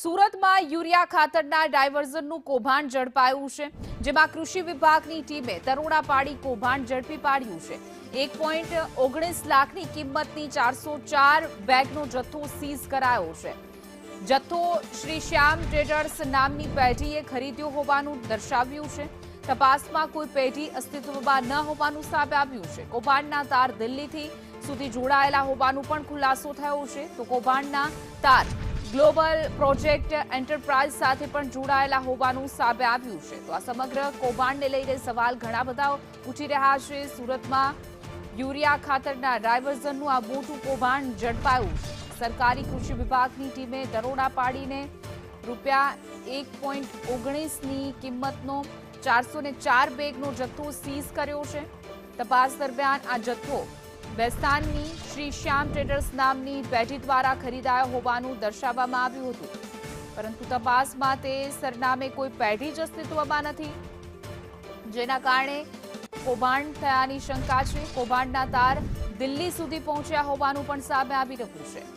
સુરતમાં યુરિયા ખાતરના ડાયવર્ઝનનું કૌભાંડ ઝડપાયું છે, જેમાં કૃષિ વિભાગની ટીમે દરોડા પાડી કૌભાંડ ઝડપી પાડ્યું છે। 1.19 લાખની કિંમતની 404 બેગનો જથ્થો સીઝ કરાયો છે। જથ્થો શ્રી શ્યામ ટ્રેડર્સ નામની પેઢીએ ખરીદ્યો હોવાનું દર્શાવ્યું છે। તપાસમાં કોઈ પેઢી અસ્તિત્વમાં ન હોવાનું સામે આવ્યું છે। કૌભાંડના તાર દિલ્હીથી સુધી જોડાયેલા હોવાનું પણ ખુલાસો થયો છે। તો કૌભાંડના તાર ગ્લોબલ પ્રોજેક્ટ એન્ટરપ્રાઇઝ સાથે પણ જોડાયેલા હોવાનું સામે આવ્યું છે। તો આ સમગ્ર કૌભાંડને લઈને સવાલ ઘણા બધા ઉઠી રહ્યા છે। સુરતમાં યુરિયા ખાતરના ડાયવર્ઝનનું આ મોટું કૌભાંડ ઝડપાયું છે। સરકારી કૃષિ વિભાગની ટીમે દરોડા પાડીને રૂપિયા 1.19ની કિંમતનો 404 બેગનો જથ્થો સીઝ કર્યો છે। તપાસ દરમિયાન આ જથ્થો બેસ્તાનની શ્રી શ્યામ ટ્રેડર્સ નામની પેઢી દ્વારા ખરીદાયો હોવાનું દર્શાવવામાં આવ્યું હતું, પરંતુ તપાસમાં તે સરનામે કોઈ પેઢી જ અસ્તિત્વમાં નથી, જેના કારણે કૌભાંડ થયાની શંકા છે। કૌભાંડના તાર દિલ્હી સુધી પહોંચ્યા હોવાનું પણ સામે આવી રહ્યું છે।